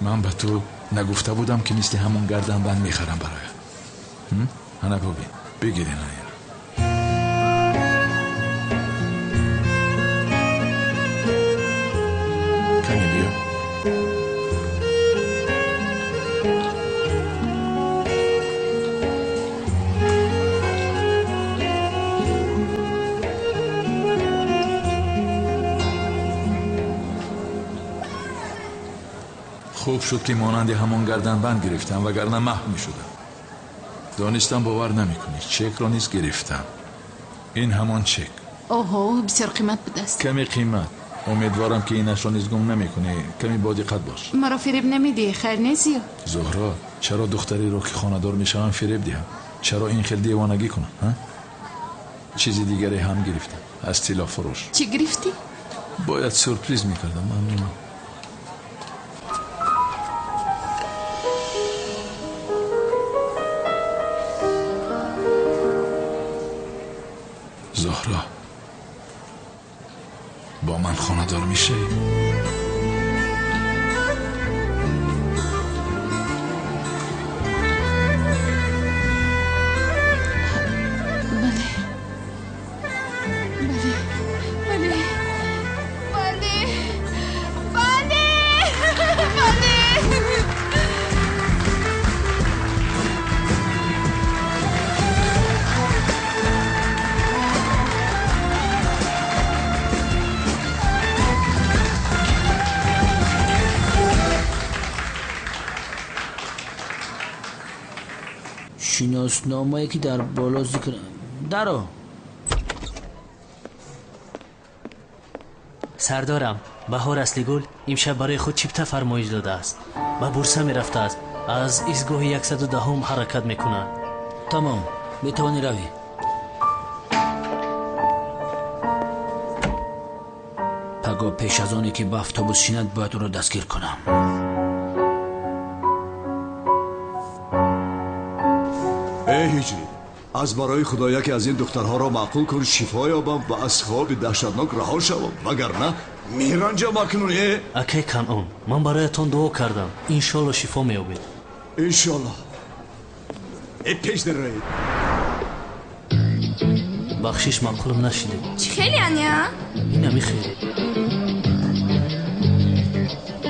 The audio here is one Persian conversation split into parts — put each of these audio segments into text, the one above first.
من به تو نگفته بودم که مثل همون گردنبند میخرم برای هنه ببین بگیرین این کمی بیا خوب شد که مانند همون گردنبند گرفتم وگرنه محو می شدم. دانستم باور نمی کنی چک را نیز گرفتم. این همان چک. اوه بسیار قیمت بوده است. کمی قیمت. امیدوارم که اینش را نیز گم نمی کنی. کمی با دقت باش. مرا فریب نمیدی خیر نیست؟ زهرا چرا دختری رو که خانه‌دار میشم فریب دهم؟ چرا این خیلی دیوانگی کنم ها؟ چیزی دیگری هم گرفتم از طلا فروش. چی گرفتی؟ باید سورپرایز میکردم. ممنونم. زهرا با من خانه‌دار میشه؟ شناسنامه‌ای که در بالا ذکر درو سردارم بهار اصلیگل امشب برای خود چیپته فرمایش داده است و بورسا می رفته است از ایستگاه 110 حرکت می کند. تمام میتوانی روی. پگاه پیش از آنی که به اتوبوس شیند باید او را دستگیر کنم. هیچی از برای خدا یکی از این دخترها را معقول کن شفا یابم و از خواب دهشتناک رها شوم وگرنه میرنجم اکنون. اکی کنون من برایتان دعا کردم انشالله شفا میابید. انشالله. پیش در رایید بخشش معقولم نشیده. چی خیلی انیا؟ این نمی خیلی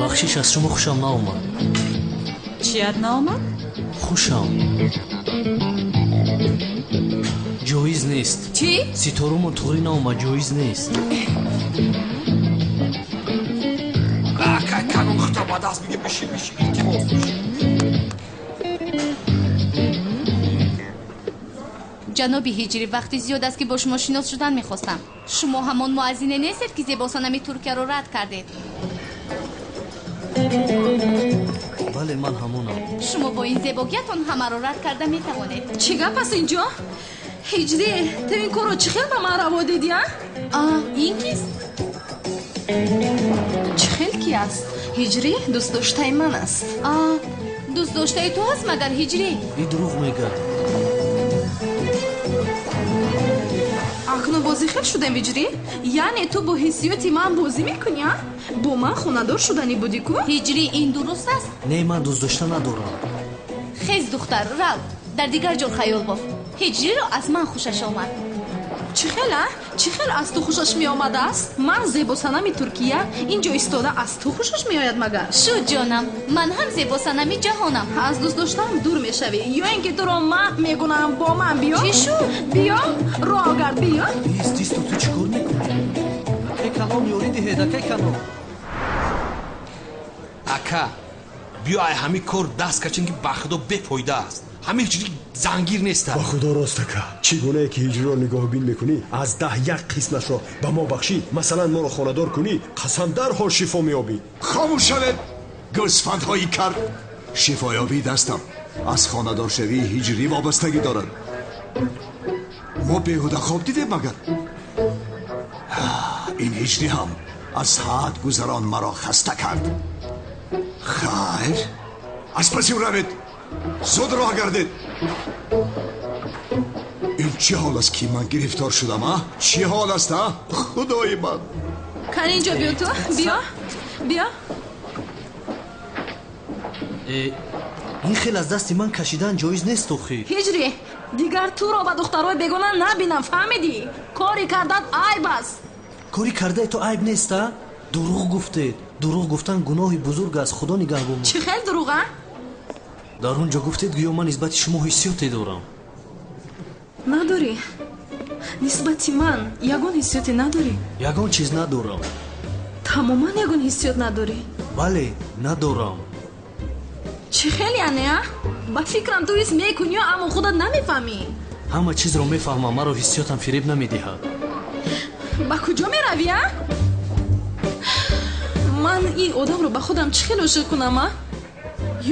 بخشش از شما خوشم ناومد. چی یاد ناومد؟ خوشم جایز نیست. چی؟ ستارم طوری ناومد جایز نیست. کنون خطاب دست میگه بشین التماس جناب هجری وقتی زیاد است که با شما شناس شدن میخواستم. شما همان مؤذنه نیستید که زیبا صنمی ترکیه رو رد کردید؟ بله من همونم. شما با این زیباگیتون همه رو رد کرده میتوانید. چی گپ است اینجا؟ هجری تو این کارو چی خیل به من روا دیدی؟ این کیست؟ چی خیل کی است؟ هجری دوست داشته من است. دوست داشته تو هست مگر هجری؟ این دروغ میگه. اکنون بازی خیل شده هجری؟ یعنی تو با حسیاتی من بازی میکنی؟ با من خونه‌دار شدنی بودی کو؟ هجری این درست است؟ نه من دوست داشته ندارم. خیز دختر رو در دیگر جور خیال باف. هجری رو از من خوشش آمد. چی خیله؟ چی خیل از تو خوشش می آمده است؟ من زیبا صنمی ترکیه اینجا ایستاده از تو خوشش می آید مگر؟ شو جانم من هم زیبا صنمی جهانم. از دوست داشتم دور می شوی یا اینکه تو رو من میگونم با من بیا. چی شد؟ بیا راه گرد بیا. دیست تو چی کار میکنی؟ که کلام یوریدی هیده که کلام اکا بیا همین کار دست کچین که بخدا بپایده است. همه هجری زنگیر نیست. با خدا راست که چگونه که هجری را نگاه بین میکنی از 10 یک قسمش را به ما بخشی مثلا ما را خانه‌دار کنی قسم درحال شفا میابی. خاموش شوید گوسفندهایی کرد. شفایابی دستم از خانه‌دار شوی هجری وابستگی دارد. ما بیهوده خواب دیدیم مگر؟ این هجری هم از حد گذران مرا خسته کرد. خیر از پسی روید زود راه گردید. این چی حال است که من گرفتار شدم ها؟ چی حال است ها؟ خدای من کن اینجا بیا تو بیا بیا ин хел аз дасти ман кашидан ҷоиз нест охир. ҳиҷри дигар туро ба духтарои бегона набинам, фаҳмидӣ? Кори кардат айб аст. кори кардаи ту айб неста? дурӯғ гуфтед. дурӯғ гуфтан гуноҳи бузург аст. худо нигаҳбон. чӣ хел дурӯғ а? дар он ҷо гуфтед гӯё ман нисбати шумо ҳиссиёте дорам. надорӣ. нисбати ман ягон ҳиссиёте надорӣ? ягон чиз надорам. тамоман ягон ҳиссиёт надорӣ? бале, надорам. чӣ хел яъне а? ба фикрам ту ҳис мекунӣ аммо худат намефаҳмӣ. ҳама чизро мефаҳмам. маро ҳиссиётам фиреб намедиҳад. ба куҷо меравӣ а? ман ин одамро ба худам чӣ хел ошиқ кунам а?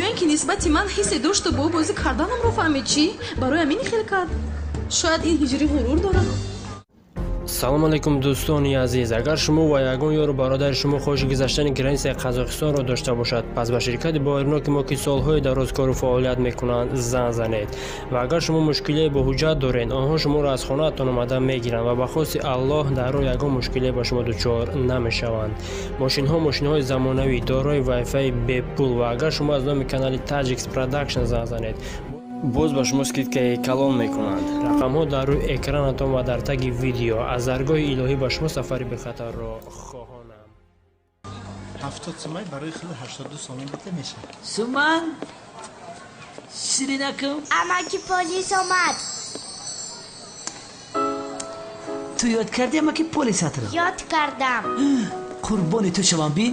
ё ин ки нисбати ман ҳиссе дошту бо бозӣ карданамро фаҳмед чӣ? барои ҳамин хел кард. шояд ин ҳиҷрӣ ғурур дорад. салом алейкум дӯстони азиз. агар шумо ва ягон ёру бародари шумо хоҳиши гузаштани границаи Қазоқистонро дошта бошад, пас ба ширкати боирноки мо ки солҳои дароз кору фаъолият мекунанд зан занед. ва агар шумо мушкилие бо ҳуҷҷат доред, онҳо шуморо аз хонаатон омада мегиранд ва ба хости Аллоҳ дар роҳ ягон мушкилие ба шумо дучор намешаванд. мошинҳои замонавӣ дорои вайфаи бепул ва агар шумо аз номи канали Tajix Production зан занед, боз ба шумо скидкаи калон мекунанд. рақамҳо дар рӯи экранатон ва дар таги видео. аз даргоҳи илоҳӣ ба шумо сафари бехатарро хоҳонам. 70 сомай барои хили 82 сомай бита меша. суман ширинакам. амаки полис омад. ту ёд кардӣ амаки полисатро? ёд кардам. қурбони ту шавам. бин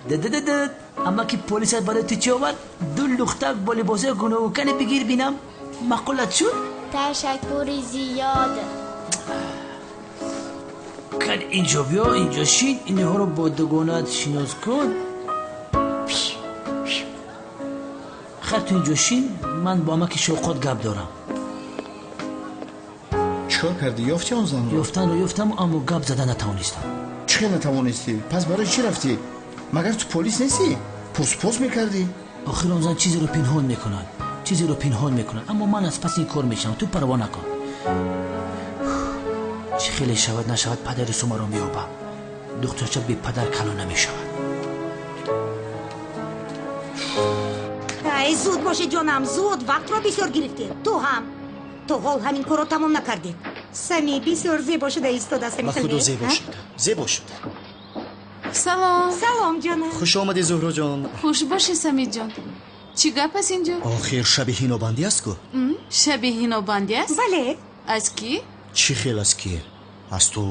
дадададад амаки полисат барои ту чӣ омад? ду лухтак бо либосои гуногункане бигир бинам. маъқулат шуд? ташаккури зиёд. кад инҷо биё, инҷо шин. инҳоро бо дугонаат шинос кун. хар ту инҷо шин. ман бо амаки шовқот гап дорам. чикор кардӣ? ёфти он занро? ёфтанро ёфтам, аммо гап зада натавонистам. чӣ хел натавонистӣ? пас барои чӣ рафтӣ? магар ту полис нестӣ? пурспос мекардӣ? охир он зан чизеро пинҳон мекунад. аммо ман аз пас ин кор мешавам. ту парво накун. чӣ хеле шавад нашавад падари сумаро меёбам. духтарча бе падар калон намешавад. ай зуд боше ҷонам, зуд. вақтро бисёр гирифтӣ. ту ҳам. то ҳол ҳамин корро тамом накардӣ. сами бисёр зебо шуда истода. ба худо зебо шуда. салом. салом ҷонам. хуш омадӣ зуҳро ҷон. хуш бошӣ самид ҷон. чӣ гап аст инҷо? охир шаби ҳинобандӣ аст ку? шаби ҳинобандӣ аст? бале. аз ки? чӣ хел аз ки? аз ту?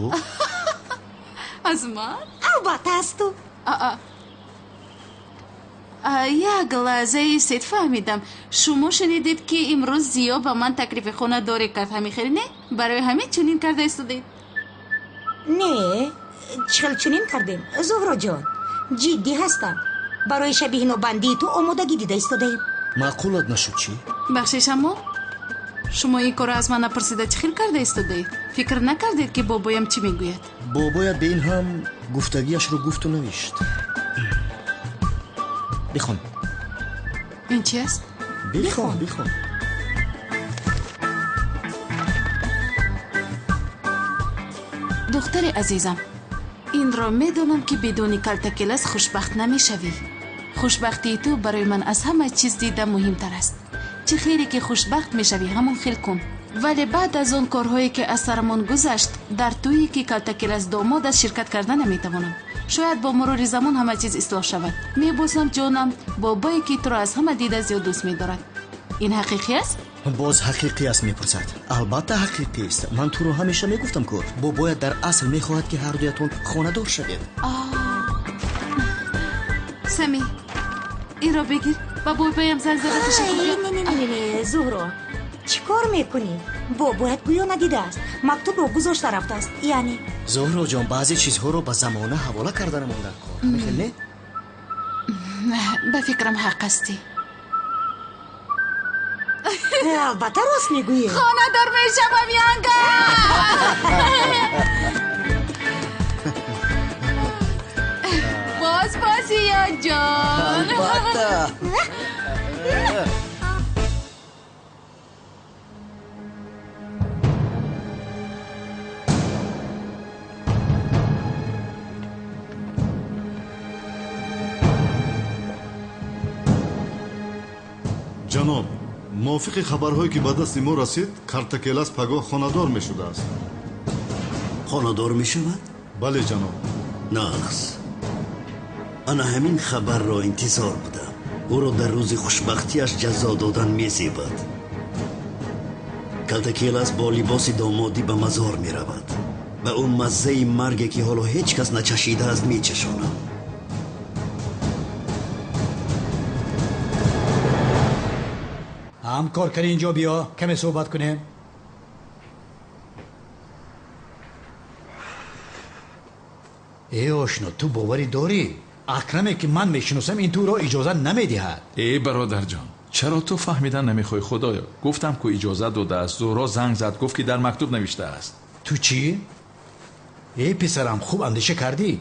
аз ман? албатта аз ту. як лаҳза истед, фаҳмидам. шумо шунидед ки имрӯз зиё ба ман такрифи хонадорӣ кард, ҳамин хел не? барои ҳамин чунин карда истодед? не чихел чунин кардем. зуҳро ҷон, ҷиддӣ ҳастам. барои шаби ҳинобандии ту омодагӣ дида истодаем. маъқулат нашуд чӣ? бахшиш, аммо шумо ин корро аз ман напурсида чӣ хел карда истодаед? фикр накардед ки бобоям чӣ мегӯяд? бобоят ба ин ҳам гуфтагиашро гуфту навишт. бихон. ин чӣ аст? бихон. духтари азизам, инро медонам ки бидуни калтакилас хушбахт намешавӣ. хушбахтии ту барои ман аз ҳама чиз дида муҳимтар аст. чӣ хеле ки хушбахт мешавӣ ҳамон хел кун. вале баъд аз он корҳое ки аз сарамон гузашт, дар тӯе ки калтакилас домод аст ширкат карда наметавонам. шояд бо мурури замон ҳама чиз ислоҳ шавад. мебосам ҷонам, бобое ки туро аз ҳама дида зиёд дӯст медорад. ин ҳақиқӣ аст? боз ҳақиқӣ аст мепурсад. албатта ҳақиқӣ аст. ман туро ҳамеша мегуфтам ку бобоят дар асл мехоҳад ки ҳардуятон хонадор шавед. сами, инро бигир. ба бобоям занг зада не зуҳро, чӣ кор мекунӣ? бобоят гӯё надидааст. мактубро гузошта рафтааст. яъне зуҳро ҷон, баъзе чизҳоро ба замона ҳавола карданамон дар кор. мехел не? ба фикрам ҳақ астӣ. албатта рост мегӯӣ. хонадор мешавам янга. боз ҷон. албатта. ҷаноб, мувофиқи хабарҳое ки ба дасти мо расид, Картакелас пагоҳ хонадор мешудааст. хонадор мешавад? бале ҷаноб. нағз. ана ҳамин хабарро интизор будам. ӯро дар рӯзи хушбахтиаш ҷазо додан месебад. Картакелас бо либоси домодӣ ба мазор меравад. ба ӯ маззаи марге ки ҳоло ҳеҷ кас начашидааст мечашонам. ҳамкоркарӣ инҷо биё, каме суҳбат кунем. ошно, ту боварӣ дорӣ? акраме ки ман мешиносам ин туро иҷоза намедиҳад. бародарҷон, чаро ту фаҳмидан намехоҳӣ? худоё, гуфтам ку иҷоза додааст. зӯҳро занг зад, гуфт ки дар мактуб навиштааст. ту чӣ? писарам, хуб андеша кардӣ?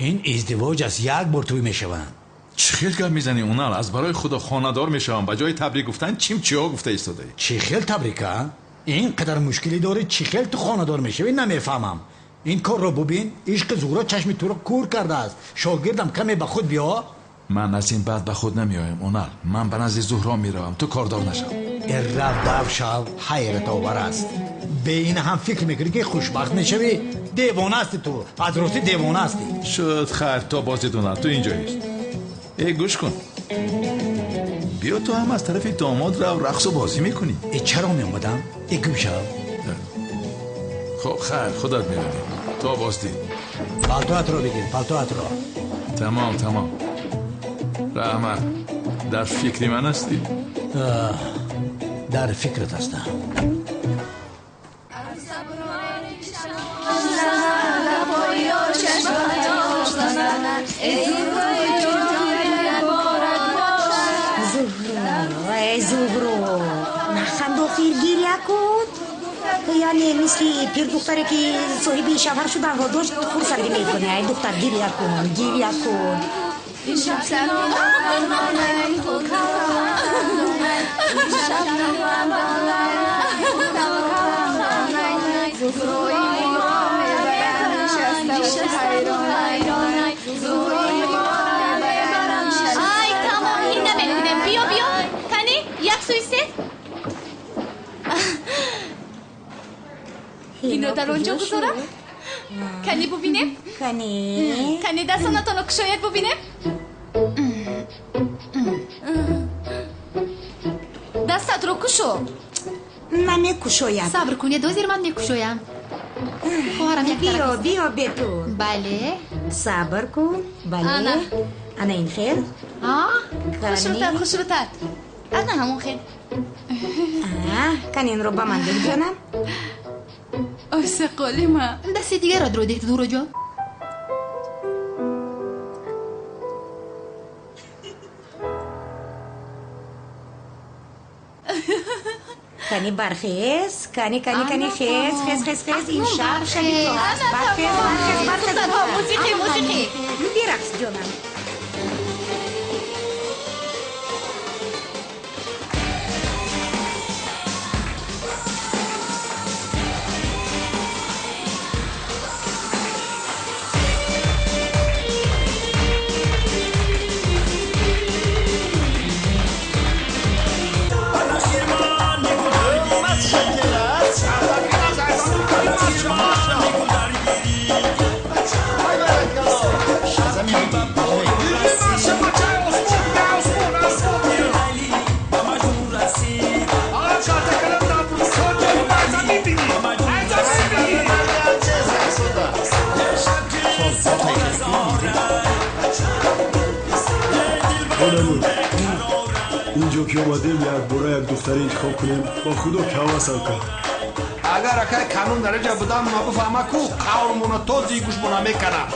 ин издивоҷ аз як бор тӯй мешаванд. чӣ хел гап мезанӣ Унал? аз барои худо хонадор мешавам. ба ҷои табрик гуфтан чимчиҳо гуфта истодаӣ. чӣ хел табрика? ин қадар мушкилӣ дорӣ, чӣ хел ту хонадор мешавӣ намефаҳмам. ин корро бубин, ишқи Зуҳро чашми туро кур кардааст. шогирдам, каме ба худ биё. ман аз ин баъд ба худ намеоям Унал. ман ба назди Зуҳро меравам. ту кордор нашав. рав шав, ҳайратовар аст. бе ин ҳам фикр мекунӣ ки хушбахт мешавӣ? девона ҳасти ту, аз ростӣ девона ҳастӣ. шуд, хайр, то бозид Унал, ту инҷоист. гӯш кун, биё ту ҳам аз тарафи домод рав, рақсу бозӣ мекунӣ. чаро меомадам? гӯш шав. хуб, хайр, худат медонӣ. то боздид. палтоатро бигир, палтоатро. тамом. раҳмат. дар фикри ман ҳастӣ? дар фикрат ҳастам. Зуҳро, нахандохир гирья кун. яъне мисли пирдухтаре ки соҳиби шавҳар шуданро дошт хурсандӣ мекунӣ. Ай духтар, гирья кун. ай тамом, ин намекунем. биё кани як сӯйсе. инро дар он ҷо гузорам. кани бубинем. кани дастонатонро кушояд бубинем. дастатро кушо. намекушоям. сабр кун, дозир ман мекушоям. хоҳарам як биё бетун. бале. сабр кун. бале. ана ин хел. хушрӯтар. ана ҳамон хел. канинро ба ман диҳ ҷонам. ой сақолима. дасти дигаро диҳ Зуҳро ҷон. кани бархез. кани хез. ин шаб шаби то аст. бархез. мусиқи. бирақс ҷонам. اینجا که اومدیم یک باره یک دختری انتخاب کنیم با خدا که حواسم کن. اگر اکای قانون درجه بودم ما بفهمه کو قولمونو توضیح گوشمونو میکنم.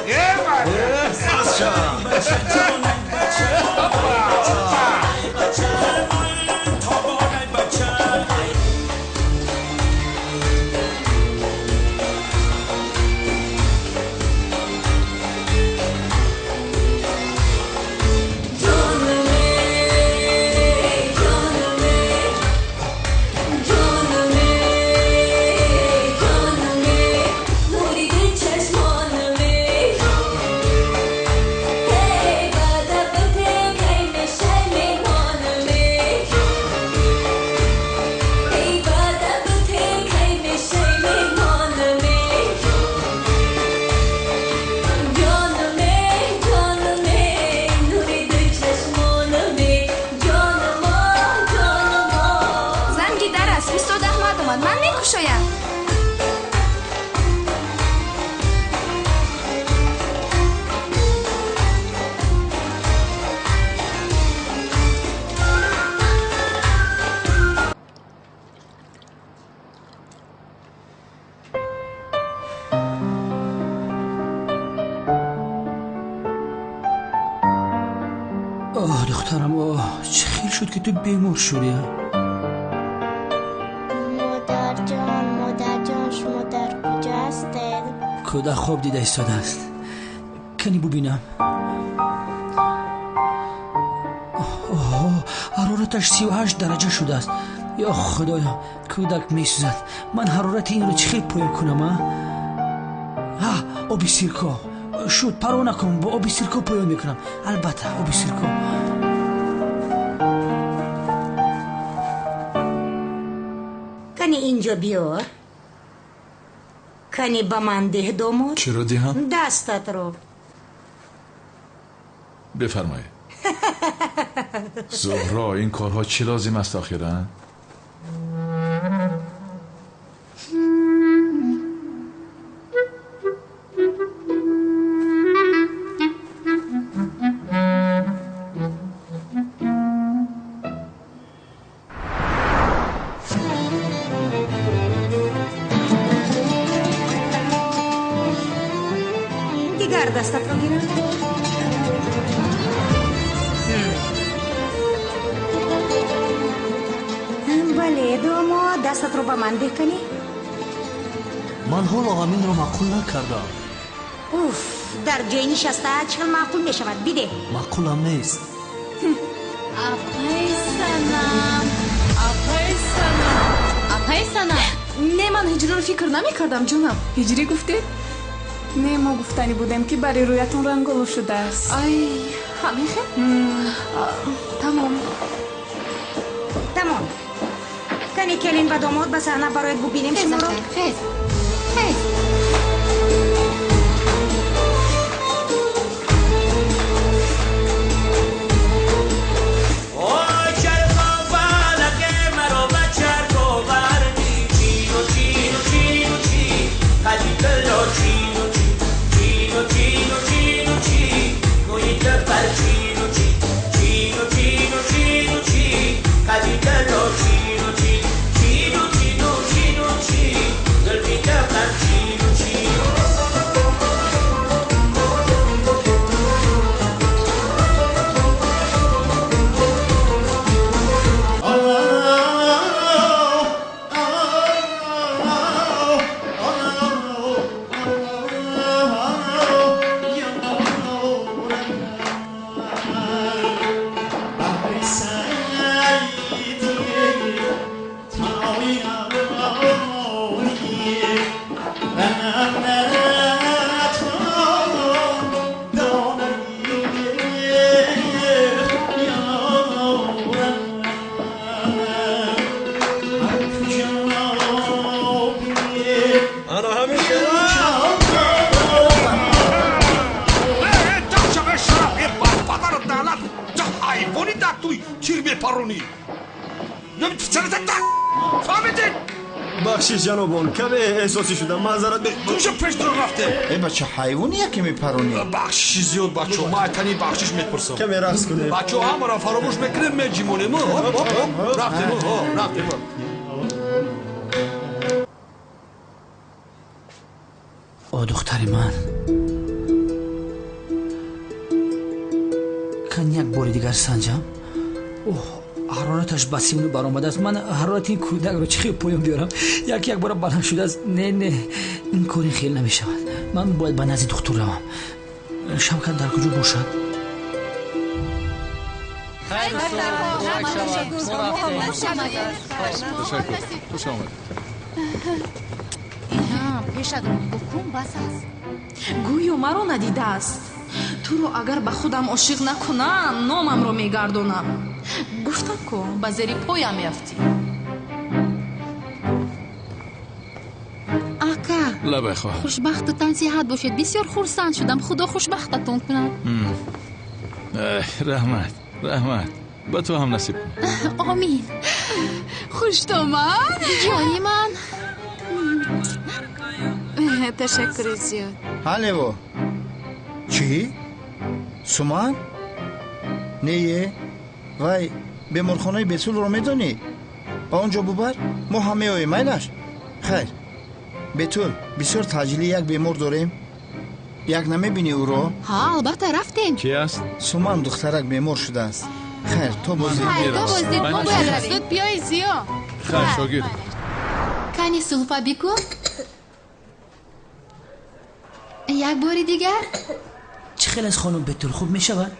دخترم چه خیلی شد که تو بیمار شدی؟ مادر جان شما در کجا هستید؟ کودک خواب دیده ایستاده است. کنی ببینم. حرارتش 38 درجه شده است. یا خدایا کودک میسوزد. من حرارت این رو چه پایین کنم؟ آبی سیرکا شد پروا نکنم، با آبی سیرکا پایین میکنم. البته آبی سیرکا. کنی اینجا بیار. کنی با من ده داماد. چی رو دهم؟ دستت رو. بفرمایید. زهرا این کارها چی لازم است آخیراً؟ دیگر دستت رو گیرم. بله داماد دستت رو با من ده کنی. من حالا همین رو معقول نکردم. اوف در جای نشسته چقدر معقول می شود. بیده معقول هم نیست. آقای سلام. آقای سلام. آقای سلام. نه من هجری رو فکر نمی کردم جونم. هجری گفتید؟ نه ما گفتنی بودیم که برای رویتون رنگولو شده است. ای همین خیلی؟ تمام. کنی کلین و داماد به صحنه برایت ببینیم شما رو. خیز. بخشش جنابان کمی احساسی شدم معذرت کجا پشت رو رفته؟ ای بچه حیوانیه که میپرونی. بخشش زیاد بچه ما اتنی بخشش میپرسم. کمی رقص کنیم بچه همه را فراموش میکنیم میجیمونیم. رفتیم. دختر من کن یک بار دیگر سنجم. حرارتش بسیار برآمده است. من حرارت این کودک رو چه پایم بیارم؟ یک بار بلند شده است. نه این کاری خیلی نمی شود. من باید به نزد دکتر روم. شوکت در کجا باشد؟ خوش آمد. اینا پیش رو بکن بس است. گویو مرا ندیده است. تو رو اگر به خودم عاشق نکنم نامم رو میگردونم. گفتم که با زیر پایم میافتی. آقا لبه خواه خوشبختتان صحت باشید. بسیار خرسند شدم. خدا خوشبختتون کند. رحمت با تو هم نصیب کن. آمین. خوش آمد جانی من. تشکر زیاد. حاله چی؟ سومان؟ نه وای بیمارخانه بیتول رو میدونی؟ با اونجا ببر ما همه آییم میلش. خیر بیتول بسیار تاجیلی یک بیمار داریم. як намебини ӯро? ها албатта рафтем. کی است؟ суман духтарак бемор шудааст. хайр то бозид ма бояд рафт. зуд биёй зиё. خیر شاگرد кани сулфа бикун. як бори дигар. چی خیلی از خانم بتول خوب می شود؟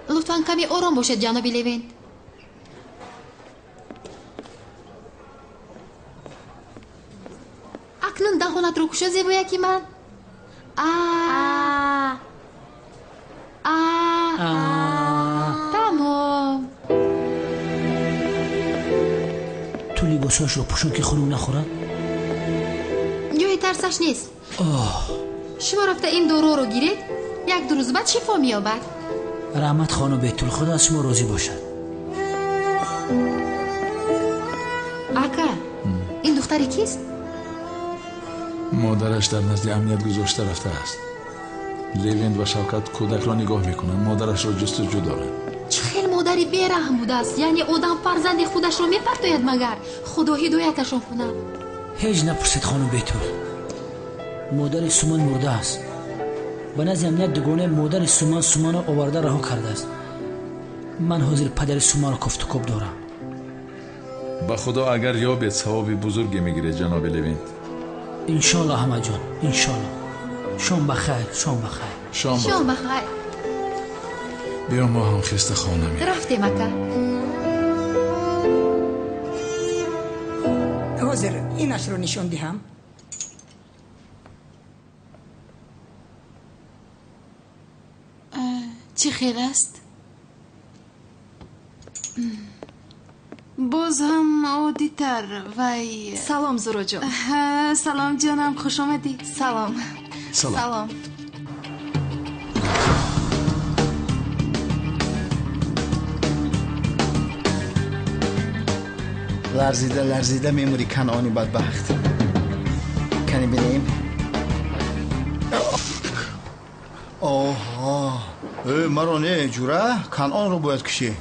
лутфан ками ором бошед ҷаноби левент. акнун даҳонатро кушо зебояки ман. тамом. تو لباسهاش رو پوشون که خانم نخورد؟ ҷои тарсаш нест. шумо рафта ин дороро гиред, як ду рӯз баъд шифо меёбад. رحمت خانم بتول خدا از شما راضی باشد. ака ин духтари кист? مادرش در نزد امنیت گذاشته رفته است. لیوند و شوکت کودک را نگاه میکنند. مادرش را جستجو دارند. چه خیلی مادری بیرحم بوده است. یعنی آدم فرزند خودش را میپرتاید مگر خدا هدایتشان کنه. هیچ نپرسید خانم بتول. مادر سومان مرده است. به نزد امنیت دوگانه مادر سومان آورده رها کرده است. من حاضر پدر سومان را کفت و کوب دارم. به خدا اگر یابید ثواب بزرگی میگیره جناب لیوند. انشالله همه جان انشالله. شام بخیر شام بخیر. شام بخیر. بیا ما هم خسته خانه می رفتیم اکا. حاضر اینش رو نشون دهم. چی خیر است؟ باز هم عادی تر وای. سلام زورا جان. سلام جانم خوش آمدی. سلام. سلام. لرزیده میموری کنعانی بدبخت. کنی بینیم؟ آها مرا نه جوره کنعان رو باید کشی.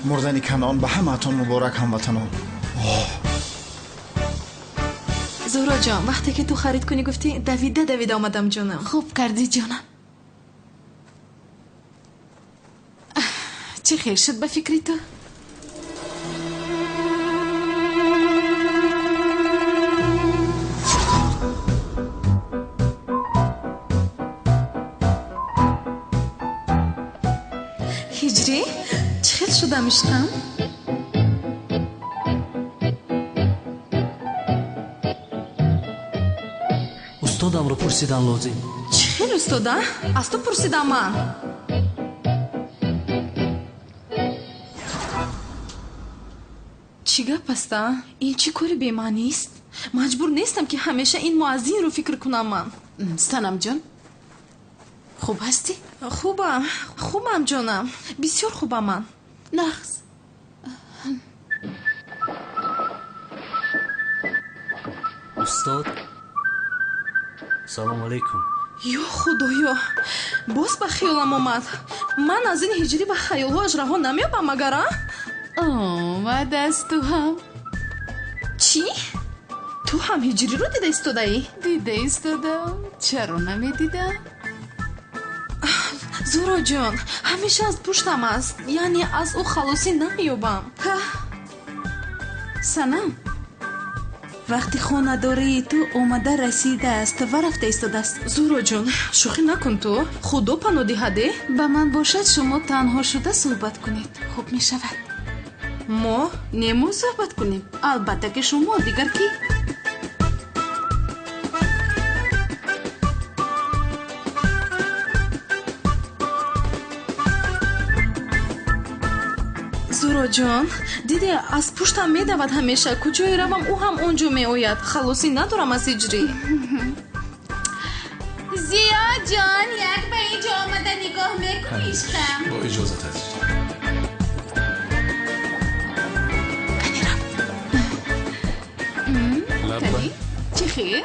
مردن کنعان به همتون مبارک هموطنان. زورا جان وقتی که تو خرید کنی گفتی دویده آمدم جانم. خوب کردی جانم. چه خیر شد به فکری تو؟ هجری چه خیلی شدم عشقم؟ استادم رو پرسیدن لازم. چه خیلی استاده؟ از تو پرسیدم من. چی گپ است؟ این چی کاری بی‌معنی است؟ مجبور نیستم که همیشه این موازین رو فکر کنم من. سنم جان خوب هستی؟ خوبم جانم. بسیار خوبم من. نخس. استاد سلام علیکم. یا خدایا باز به خیالم آمد. من از این هجری و خیالهاش رها نمیابم مگر؟ آمد از تو هم. چی؟ تو هم هجری رو دیده ایستاده ای؟ دیده ایستادم. چرا نمیدیدم؟ زورا جان همیشه از پشتم است. یعنی از او خلاصی نمیابم. سنم وقتی خانه‌داری تو اومده رسیده است و رفته ایستاده است. زورا جان شوخی نکن تو. خدا پناه دهده. به من باشد شما تنها شده صحبت کنید. خوب می شود. ما نمو صحبت کنیم. البته که شما دیگر کی؟ زورا جان دیدی از پشتم میدود همیشه. کجای روم او هم اونجا میآید. خلاصی ندارم از هجری. زیا جان یک به اینجا آمده نگاه میکنیشتم. با اجازه تدریج. کنی؟ چی خیر؟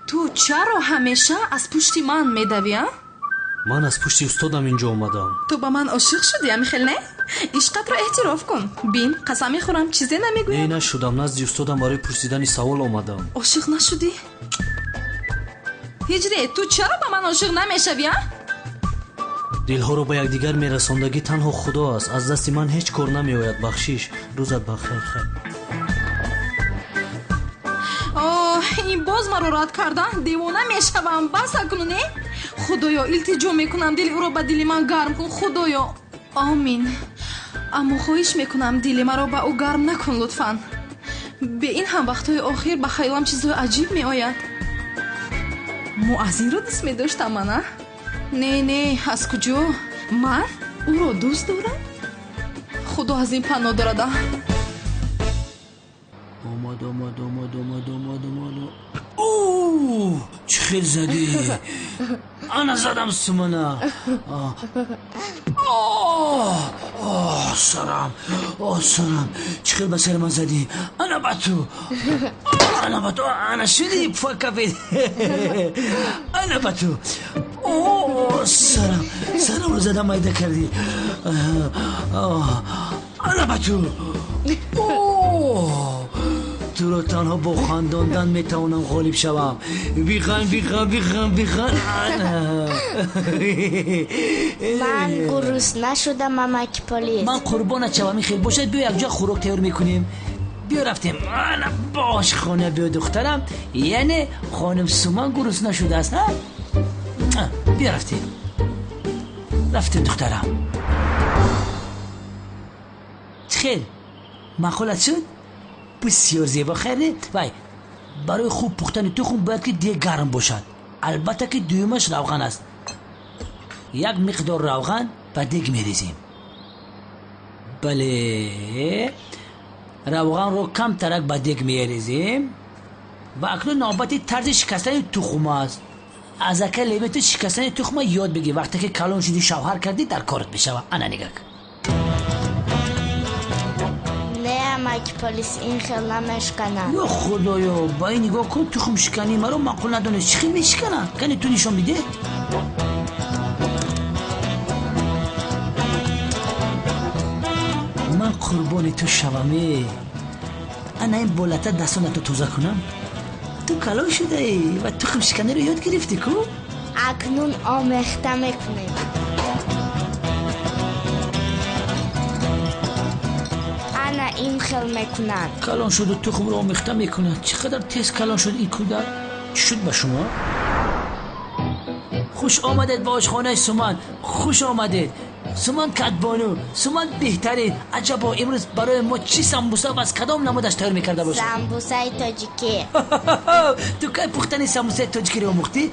تو چرا همیشه از پشت من میدوی؟ من از پشت استادم اینجا اومدم. تو با من عاشق شدی امیخیل نه؟ عشقت را اعتراف کن. بین قسم میخورم چیزی نمیگویم. نه نشدم. نزد استادم برای پرسیدن سوال اومدم. عاشق نشدی؟ ҳиҷре, ту чаро ба ман ошиқ намешавӣ? дилҳоро ба якдигар мерасондагӣ танҳо худо аст. аз дасти ман ҳеҷ кор намеояд. бахшиш. рӯзат бахайр. хайр. ин боз маро рад карда девона мешавам. баса кун не. худоё илтиҷо мекунам дили ӯро ба дили ман гарм кун. худоё. омин. аммо хоҳиш мекунам дили маро ба ӯ гарм накун лутфан. бе ин ҳам вақтҳои охир ба хаёлам чизҳои аҷиб меояд. мо аз инро дӯст медоштам ман а? не аз куҷо? ман ӯро дӯст дорам? худо аз ин паноҳ дорада. омад чӣ хел задӣ? ана задам сумана. сарам чӣ хел ба сари ман задӣ? ана ба ту ана шуди факафед. ана ба ту сарамро задам майда кардӣ. ана ба ту. туро танҳо бо хандондан метавонам ғолиб шавам. бихан. ман гурусна шудам амаки полис. ман қурбонат шавам. ин хел бошад биё якҷоя хӯрок тайёр мекунем. биё рафтем. ана бош хона биё духтарам. яъне хоним суман гурусна шудааст. биё рафтем духтарам. чӣ хел маъқулат шуд? бисёр зебо. хайр. вай барои хуб пухтани тухм бояд ки дег гарм бошад. албатта ки дуюмаш равған аст. як миқдор равған ба дег мерезем. бале равғанро камтарак ба дег мерезем. ва акнун навбати тарзи шикастани тухм аст. аз ака левиту шикастани тухма ёд бигир. вақте ки калон шуди шавҳар кардӣ дар корат мешава. ана нигак. амаки полис ин хел намешканад. ё худоё, ба ин нигоҳ кун. тухм шиканӣ маро маъқул надонест. чӣ хел мешиканад? кани ту нишон биде. ман қурбони ту шаваме. ана ин болата дастонату тоза кунам. ту калон шудаӣ ва тухм шиканиро ёд гирифтӣ ку? акнун омехта мекунем. ин хел мекунад. калон шуду тухмро омехта мекунад. чӣ қадар тез калон шуд ин кӯдак. чӣ шуд ба шумо? хуш омадед ба ошхонаи суман. хуш омадед. суман кадбону. суман беҳтарин. аҷабо имрӯз барои мо чӣ самбуса ва аз кадом намудаш тайёр мекарда бошад? самбусаи тоҷикӣ. ту кай пухтани самбусаи тоҷикиро омӯхтӣ?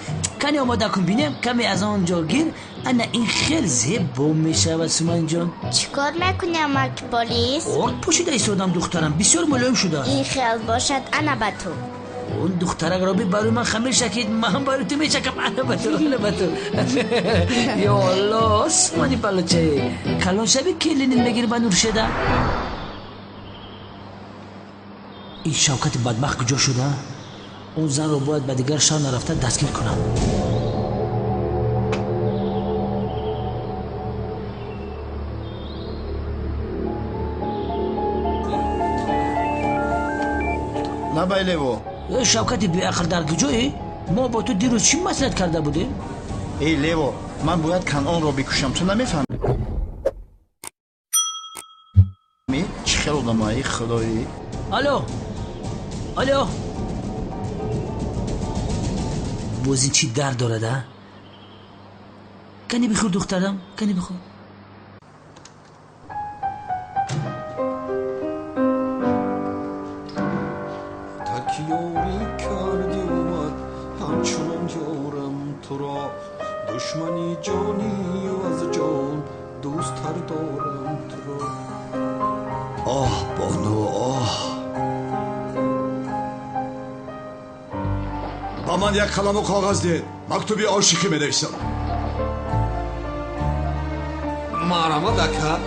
кани омода кун бинем. каме аз он ҷо гир. ана ин хел зебо мешавад суманҷон. чӣ кор мекунӣ амаки полис? орд пӯшида истодам духтарам. бисёр мулоим шудааст. ин хел бошад. ана ба ту. он духтаракро барои ман хамир шакид. ман барои ту мешакам. ана ба ту. ё алло осмони балочае. калон шави келинин мегири ба нуршеда. ин шавкати бадбахт куҷо шуда? он занро бояд ба дигар шаҳр нарафта дастгир кунам. набайлево. шавкати беақл дар куҷоӣ? мо бо ту дирӯз чӣ маслиҳат карда будем? эй лево, ман бояд канъонро бикушам. ту намефаҳмӣ? чӣ хел одамаи худоӣ? алло боз ин чӣ дард дорад а? кани бихӯр духтарам. кани бихӯр. دشمنی جانی و از جان دوست‌تر دارم تو را. آه بانو آه. با من یک قلم و کاغذ دید. مکتوبی عاشقی می‌نویسم. مرحبا دکا.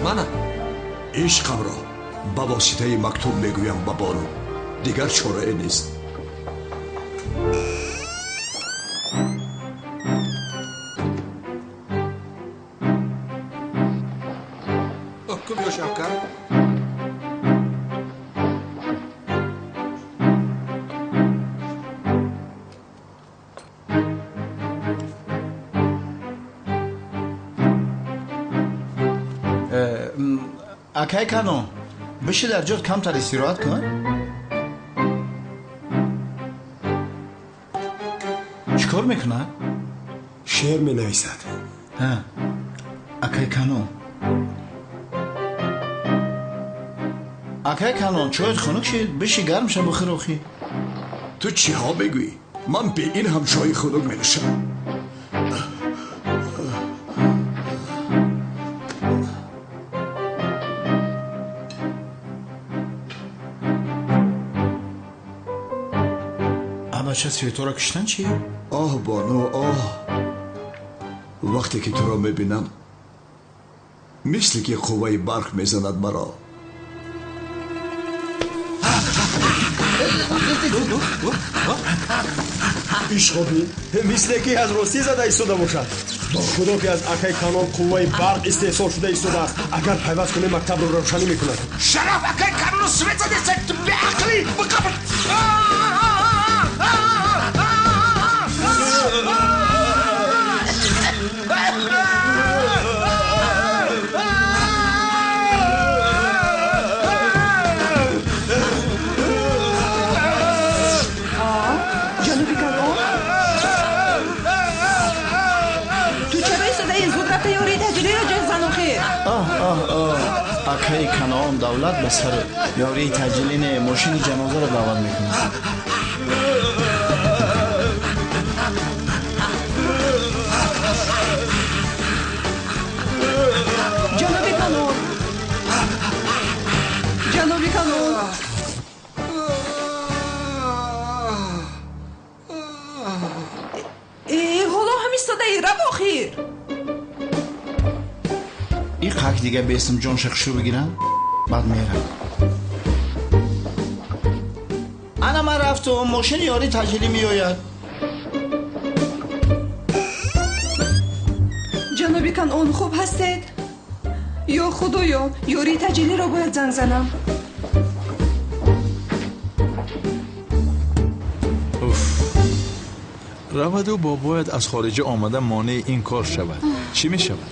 منم. عشقم را با واسطه مکتوب میگویم با بانو. دیگر چاره‌ای نیست. акай канон биши дар ҷод камтар истироҳат кун. чӣ кор мекунад? шеър менависад. акай канон, акай канон, чойт хунук шид, биши гарм ша бихӯр охӣ. ту чиҳо мегӯӣ? ман бе ин ҳам чойи хунук менӯшам. абача светора киштан чӣ? оҳ бону, оҳ, вақте ки туро мебинам мисли ки қувваи барқ мезанад маро. ишқобин мисле ки аз ростӣ зада истода бошад. бо худо ки аз акай канон қувваи барқ истеҳсол шуда истодааст. агар пайваст кунем мактабро равшанӣ мекунад. шараф акай канонро свет задесад, ту беақлӣ бақабр. акаи канон давлат ба сар ёрии таъҷилӣ не мошини ҷанозаро даъват мекунад. ҷаноби канон, ҷаноби канон, ҳоло ҳам истодаи рав охир. иқак дига бестам ҷон шақшӯ бигирам, баъд мерам. ана ман рафтум, мошини ёрии таъҷилӣ меояд. ҷаноби канон, хуб ҳастед? ё худоё, ёрии таъҷилиро бояд занг занам. раваду бобояд аз хориҷа омада монеъи ин кор шавад. чӣ мешавад?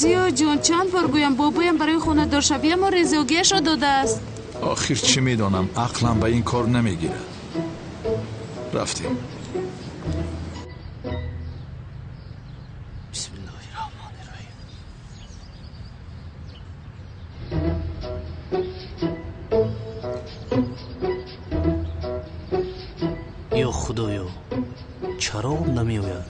зиё ҷон, чанд бор гӯям бобоям барои хонадоршавиамо резогияшро додааст. охир чӣ медонам, ақлам ба ин кор намегирад. рафтем. ё худоё, чаро об намеояд?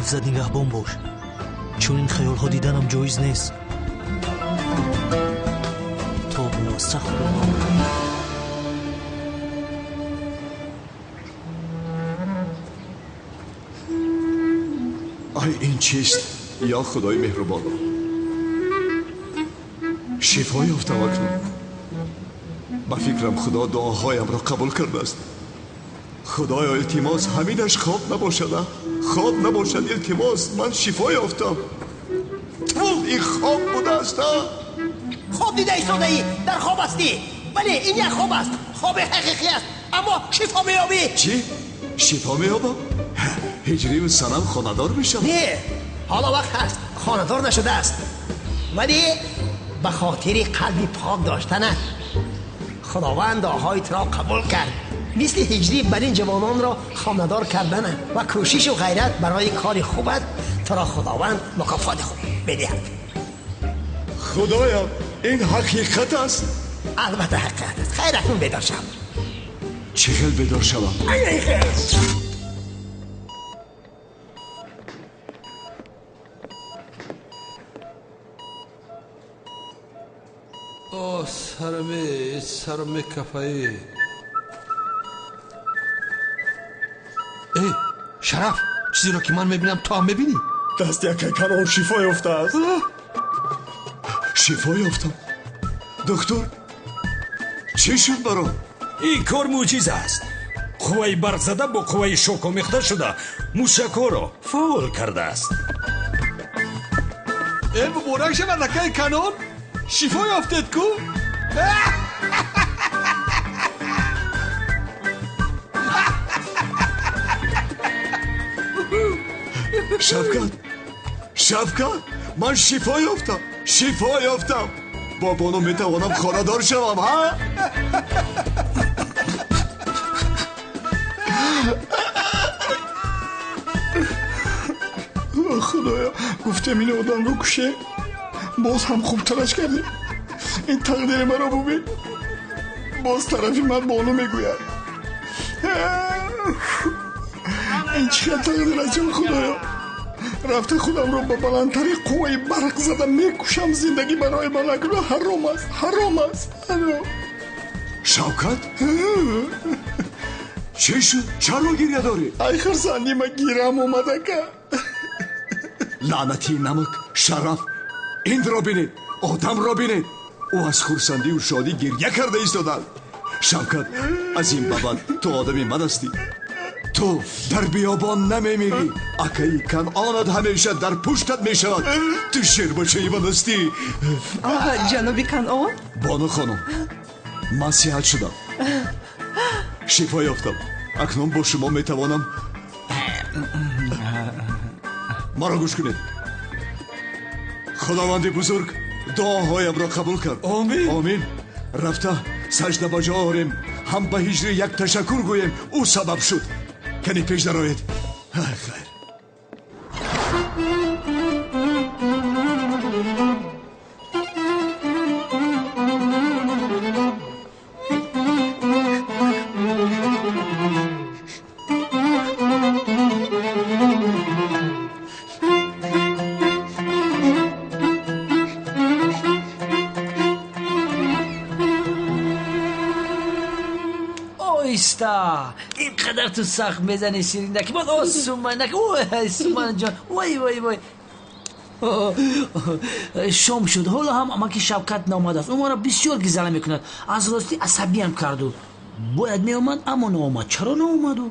ҳифзат нигаҳбон бош, чун ин хаёлҳо диданам ҷоиз нест. тобу астағфируллоҳ. ай ин чист? ё худои меҳрубон, шифо ёфтам акнун. ба фикрам худо дуоҳоямро қабул кардааст. худоё илтимос ҳаминаш хоб набошад, хоб набошад, илтимос ман шифо ёфтам. ту ин хоб будааст. хоб дида истодаӣ, дар хоб ҳастӣ. бале ин як хоб аст, хоби ҳақиқӣ аст, аммо шифо меёбӣ. чӣ? шифо меёбам? هجری و سنم خاندار میشم. نه حالا وقت هست خاندار نشده است، ولی به خاطر قلبی پاک داشتنه خداوند دعاهایت را قبول کرد. مثل هجری بر این جوانان را خاندار کردنه و کوشش و غیرت برای کار خوبت تو را خداوند مکافات خوب بدهد. خدایا این حقیقت است؟ البته حقیقت است. خیر اکنون بیدار شو. چگل بیدار شوم؟ آه سرمه کفایی. ای شرف، چیزی را که من میبینم تو هم میبینی؟ دست یک کنان شفا یافته است. شفا یافتم؟ دکتر چی شد برام؟ این کار موجزه است. قوه برق زده با قوه شوک آمیخته شده موشک‌ها را فعال کرده است. ای مبارک شود لکه کنان، شفا یافتید کو؟ شفقت من شفا یافتم. با بانو میتوانم خاندار شوم ها؟ خدایا گفتم این آدم رو کشه، باز هم خوب تلاش کردیم. این تقدیر مرا ببین، باز طرفی من بانو میگوید. این چقدر تقدیر است جان خدایا. رفته خودم رو به بلندتری قوه برق زده میکشم. زندگی برای من اکنون حرام است. شوکت چی شد؟ چرا گریه داری؟ ای خرسندی من گیرم اومده که لعنتی نمک شرف، این را بینید، آدم را بینید، او از خرسندی و شادی گریه کرده ایستادن. شوکت از این بعد تو آدمی من هستی. تو در بیابان نمیمیری. اکایی کنعانت همیشه در پشتت میشود. تو شیر بچه من هستی. جناب کنعان، بانو خانم من صحت شدم، شفا یافتم. اکنون با شما میتوانم. مرا گوش کنید. خداوند بزرگ دعاهایم را قبول کرد. آمین. رفته سجده با جا آوریم، هم به هجری یک تشکر گوییم. او سبب شد. کنی پیش درآید. خیر. اینقدر تو سخت میزنی شیرین که من آسومان نکه. اوه سومان جان، وای شام شد. حالا هم اما که شوکت نامده است. اون را بسیار گزله میکند. از راستی عصبی هم کردو. باید میامد اما نامد. چرا نامدو؟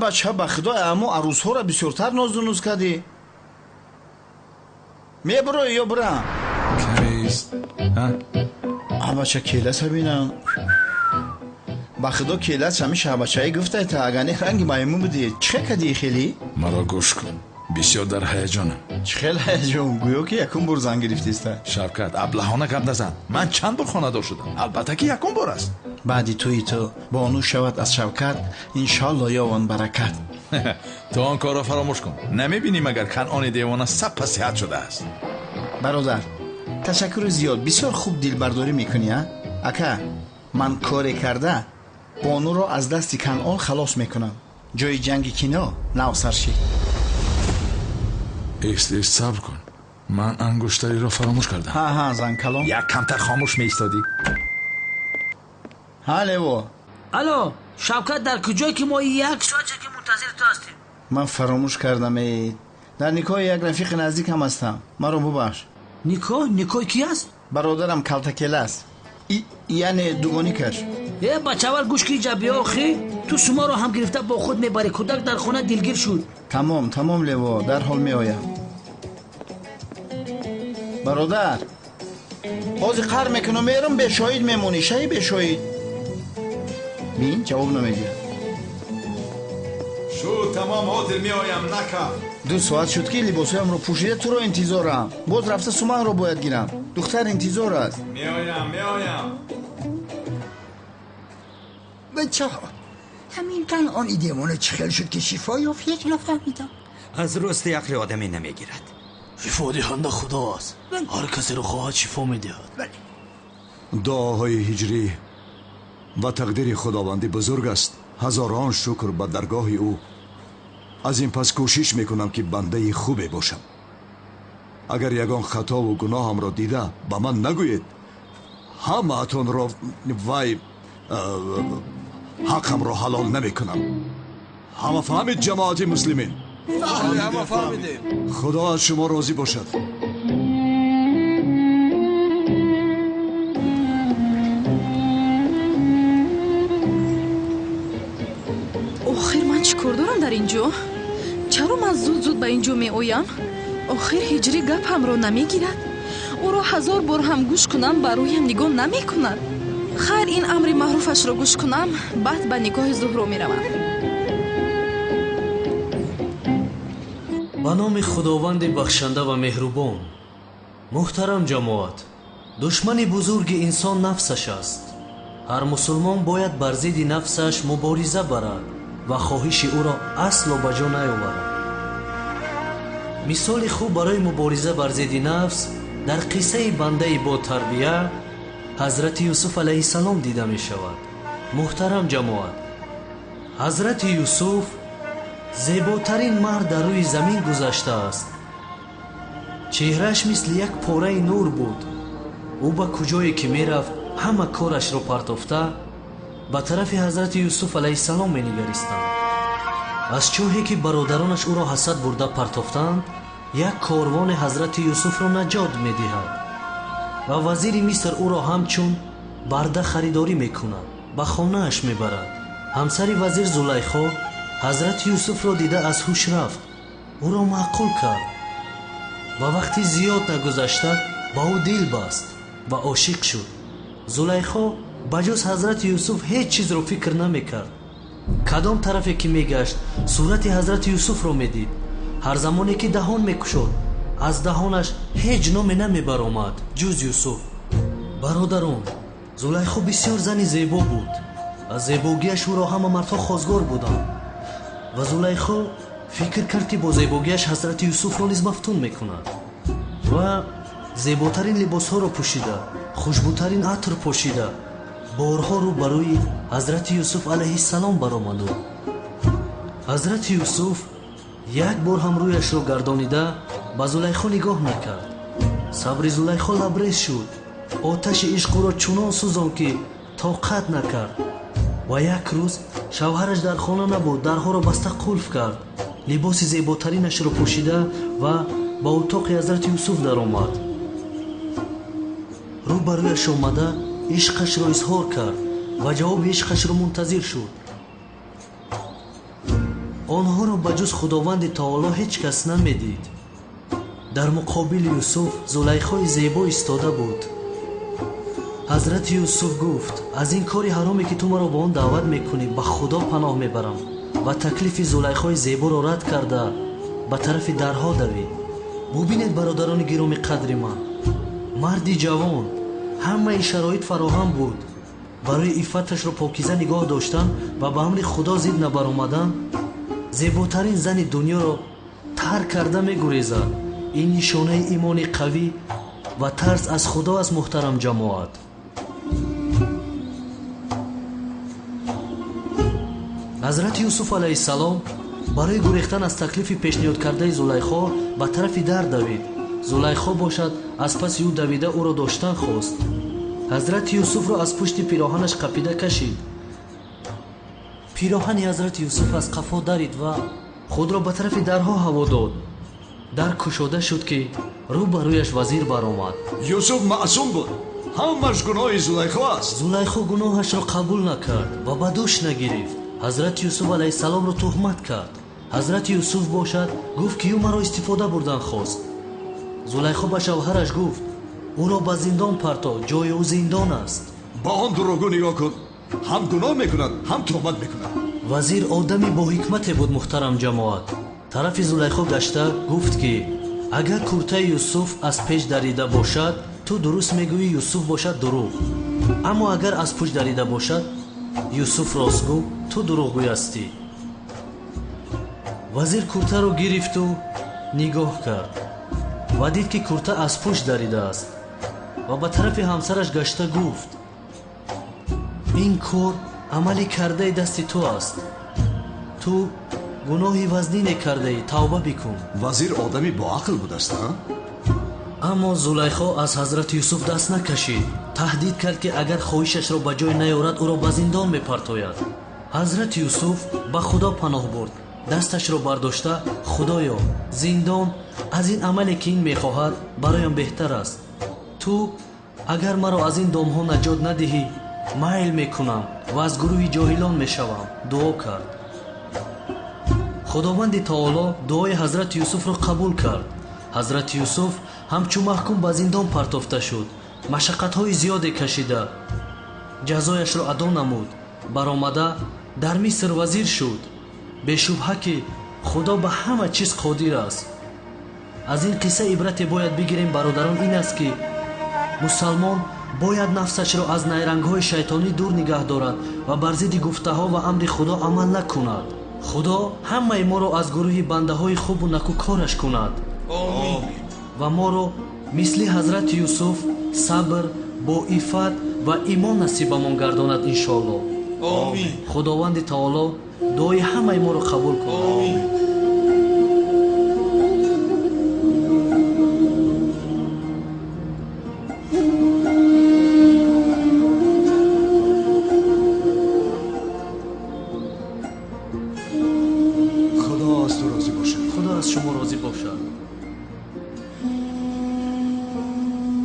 بچه به خدا اما عروس ها را بسیارتر ناز و نوز کردی. می برو یا برم کمیست بچه کیلس ها بینم. به خدا کیلس همیشه بچه هایی گفته تا اگرنه رنگ مایمون بودی. چه کدی خیلی؟ مرا گوش کن، بسیار در هیجانم. چخیل هیجان؟ گویا که یکم بار زن گرفتیسته. شوکت ابلهانه گپ نزن. من چند بار خاندار شدم. البته که یکم بار است. بعدی توی تو بانو شود از شوکت، انشالله یاوان برکت. تو آن کار را فراموش کن. نمیبینی مگر کنعان دیوانه سب صحت شده است؟ برادر تشکر زیاد، بسیار خوب دل برداری میکنی. اکا من کاری کرده بانو را از دست کنعان خلاص میکنم. جای جنگ کینا نو سرشی. ایست صبر کن، من انگشتری را فراموش کردم. ها زن کلام. یک کمتر خاموش میستادی. الو شوکت در کجایی که ما یک ساعته که منتظر تو هستیم؟ من فراموش کردم. در نکاح یک رفیق نزدیک هم هستم. مرا ببخش. نکاح کی است؟ برادرم کلتکل است. یعنی دوگانی کش. بچه‌ور گوش کی جبی آخی تو شما رو هم گرفته با خود میبری. کودک در خانه دلگیر شد. تمام لیوا در حال می آیم. برادر بازی قهر میکنم میرم به شاهد میمونی. شایی به شاهد بین جواب نمیگیره. شو تمام حاضر میایم نکا. 2 ساعت شد که لباسایم رو پوشیده تو رو انتظارم. باز رفته سومن رو باید گیرم. دختر انتظار است. میایم. بچه ها همین تن آن دیوانه چخل شد که شفا یافت یک نفهمیدم. از رست عقل آدمی نمیگیرد. شفا دهنده خداست. هر کسی رو خواهد شفا میدهد. دعاهای هجری و تقدیر خداوندی بزرگ است. هزاران شکر به درگاه او. از این پس کوشش میکنم که بنده خوبی باشم. اگر یگان خطا و گناهم را دیده به من نگویید، همه اتون را وای حقم را حلال نمیکنم. همه فهمید جماعت مسلمین؟ همه فهمیدیم. خدا از شما راضی باشد. آخر من چیکار دارم در اینجا؟ چرا من زود به اینجا می آیم؟ آخر هجری گپم را نمیگیرد. او را 1000 بار هم گوش کنم برایم نگاه نمی کند. خیر این امر معروفش را گوش کنم بعد به نگاه زهرا می روم. به نام خداوند بخشنده و مهربان. محترم جماعت، دشمن بزرگ انسان نفسش است. هر مسلمان باید بر ضد نفسش مبارزه برد و خواهش او را اصل و بجا نیاورد. مثال خوب برای مبارزه بر ضد نفس در قصه بنده با تربیه حضرت یوسف علیه السلام دیده می شود. محترم جماعت، حضرت یوسف زیباترین مرد در روی زمین گذشته است. چهرهش مثل یک پاره نور بود. او به کجایی که می رفت همه کارش را پرتافته به طرف حضرت یوسف علیه السلام می نگریستند. از چاهی که برادرانش او را حسد برده پرتافتند، یک کاروان حضرت یوسف را نجات می دهد و وزیر مصر او را همچون برده خریداری می کند. به خانه اش می برد. همسر وزیر زلیخا حضرت یوسف را دیده از هوش رفت. او را معقول کرد و وقتی زیاد نگذشته با او دل بست و عاشق شد. زلیخا بجز حضرت یوسف هیچ چیز را فکر نمی کرد. کدام طرفی که می گشت صورت حضرت یوسف را می دید. هر زمانی که دهان می کشد از دهانش هیچ نامی نمی برآمد جز یوسف. برادران، زلیخا بسیار زنی زیبا بود. از زیباگیش او را همه مردها خواستگار بودند و زلیخا فکر کرد که با زیباگیش حضرت یوسف را نیز مفتون می کند و زیباترین لباس ها را پوشیده، خوشبوترین عطر پوشیده بارها رو برای حضرت یوسف علیه السلام برآمد. حضرت یوسف یک بار هم رویش را گردانیده به زلیخا نگاه نکرد. صبر زلیخا لبریز شد. آتش عشق را چنان سوزاند که طاقت نکرد و یک روز شوهرش در خانه نبود. درها را بسته قلف کرد. لباس زیباترینش را پوشیده و با اتاق حضرت یوسف در آمد. رو برویش آمده عشقش را اظهار کرد و جواب عشقش را منتظر شد. آنها را بجز خداوند تعالی هیچ کس نمیدید. در مقابل یوسف زلیخای زیبا ایستاده بود. حضرت یوسف گفت از این کاری حرامی که تو مرا با آن دعوت میکنی به خدا پناه میبرم و تکلیف زلیخای زیبا را رد کرده به طرف درها دوید. ببینید برادران گرامی قدر من، مردی جوان، همه شرایط فراهم بود برای عفتش را پاکیزه نگاه داشتن و به امر خدا ضد نبرآمدن. زیباترین زن دنیا را ترک کرده میگریزد. این نشانه ایمان قوی و ترس از خدا است. محترم جماعت، حضرت یوسف علیه السلام برای گریختن از تکلیف پیشنهاد کرده زلیخا به طرف در دوید. زلیخا باشد از پس او دویده او را داشتن خواست. حضرت یوسف را از پشت پیراهنش قپیده کشید. پیراهن حضرت یوسف از قفا درید و خود را به طرف درها هوا داد. در کشاده شد که رو برویش وزیر برآمد. یوسف معصوم بود. همش گناه زلیخا است. زلیخا گناهش را قبول نکرد و به دوش نگرفت. حضرت یوسف علیه السلام را تهمت کرد. حضرت یوسف باشد گفت که او مرا استفاده بردن خواست. زلیخا به شوهرش گفت او را به زندان پرتاب، جای او زندان است. با آن دروغگو نگاه کن. ҳам гуноҳ мекунад, ҳам tuhmat мекунад. вазир одами боҳикмате буд. муҳтарам ҷамоат, тарафи зулайхо гашта гуфт ки агар куртаи юсуф аз пеш дарида бошад, ту дуруст мегӯӣ юсуф бошад дурӯғ, аммо агар аз пуч дарида бошад, юсуф ростгӯ, ту дурӯғгӯй ҳастӣ. вазир куртаро гирифту нигоҳ кард ва дид ки курта аз пуч даридааст ва ба тарафи ҳамсараш гашта гуфт: ин кор амали кардаи дасти ту аст. ту гуноҳи вазнине кардаӣ, тавба бикун. вазир одами боақл будааст. аммо зулайхо аз ҳазрати юсуф даст накашид. таҳдид кард ки агар хоҳишашро ба ҷой наёрад, ӯро ба зиндон мепартояд. ҳазрати юсуф ба худо паноҳ бурд. дасташро бардошта: худоё, зиндон аз ин амале ки ин мехоҳад бароям беҳтар аст. ту агар маро аз ин домҳо наҷот надиҳӣ, майл мекунам ва аз гурӯҳи ҷоҳилон мешавам. дуо кард. худованди таоло дуои ҳазрати юсуфро қабул кард. ҳазрати юсуф ҳамчун маҳкум ба зиндон партофта шуд. машаққатҳои зиёде кашида ҷазояшро адо намуд. баромада дар миср вазир шуд. бешубҳа ки худо ба ҳама чиз қодир аст. аз ин қисса ибрате бояд бигирем, бародарон, ин аст ки мусалмон бояд нафсашро аз найрангҳои шайтонӣ дур нигоҳ дорад ва бар зидди гуфтаҳо ва амри худо амал накунад. худо ҳамаи моро аз гурӯҳи бандаҳои хубу накӯкораш кунад ва моро мисли ҳазрати юсуф сабр, боифат ва имон насибамон гардонад, иншоалло. худованди таоло дуои ҳамаи моро қабул кунад. худо аз ту розӣ бошад. худо аз шумо розӣ бошад.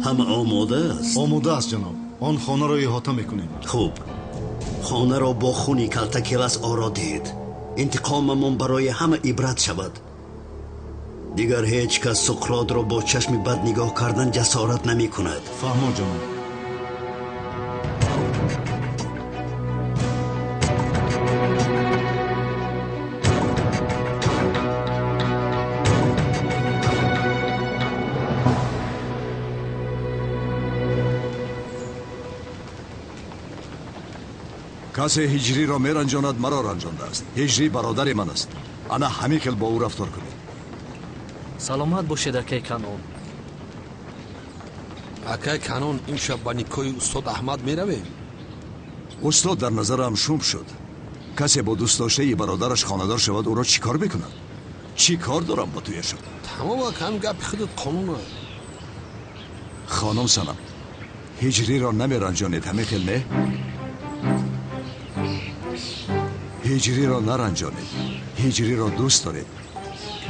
ҳама омода аст? омода аст ҷаноб. он хонаро иҳота мекунем. хуб, хонаро бо хуни калтакелас ородед. интиқомамон барои ҳама ибрат шавад. дигар ҳеҷ кас суқротро бо чашми бад нигоҳ кардан ҷасорат намекунад. фаҳмо ҷаноб. касе ҳиҷриро меранҷонад, маро ранҷондааст. ҳиҷрӣ бародари ман аст. ана ҳамин хел бо ӯ рафтор кунед. саломат бошед акай канон. акай канон, имшаб ба никоҳи устод аҳмад меравем? устод дар назарам шум шуд. касе бо дӯстдоштаи бародараш хонадор шавад, ӯро чӣ кор мекунад? чӣ кор дорам ба туяшон? тамомак ҳам гапи худат қонун аст. хонум санам, ҳиҷриро намеранҷонед, ҳамин хел не? ҳиҷриро наранҷонед, ҳиҷриро дӯст доред.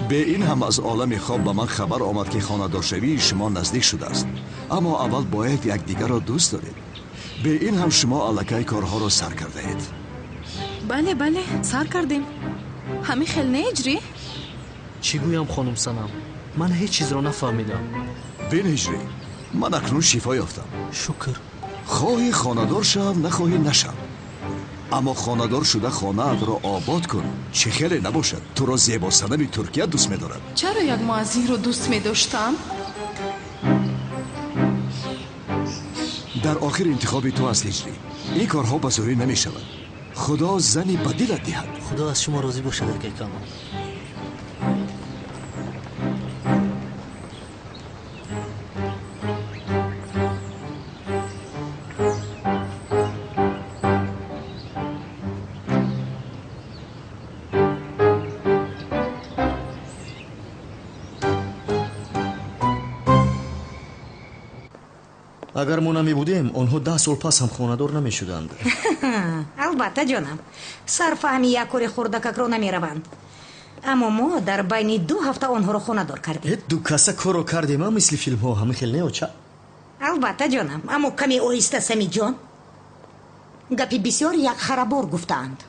бе ин ҳам аз олами хоб ба ман хабар омад ки хонадоршавии шумо наздик шудааст. аммо аввал бояд якдигарро дӯст доред. бе ин ҳам шумо аллакай корҳоро сар кардаед. бале бале, сар кардем. ҳамин хел не ҳиҷрӣ? чӣ гӯям хонум санам, ман ҳеҷ чизро нафаҳмидам. бин ҳиҷрӣ, ман акнун шифо ёфтам. шукр. хоҳӣ хонадор шав, нахоҳӣ нашав. аммо хонадор шуда хонаатро обод кун. чӣ хеле набошад, туро зебосанами Туркия дӯст медорад. чаро як муаззинро дӯст медоштам? дар охир интихоби ту аст ҳиҷрӣ. ин корҳо ба зурӣ намешавад. худо зани ба дилат диҳад. худо аз шумо розӣ бошад акай канон. агар мо намебудем, онҳо 10 сол пас ҳам хонадор намешуданд. албатта ҷонам, сарфаҳми як кори хурдакакро намераванд. аммо мо дар байни 2 ҳафта онҳоро хонадор кардем. ду каса корро кардем, мисли филмҳо, ҳамин хел неоча. албатта ҷонам, аммо каме оҳиста самиҷон. гапи бисёр як харабор гуфтаанд.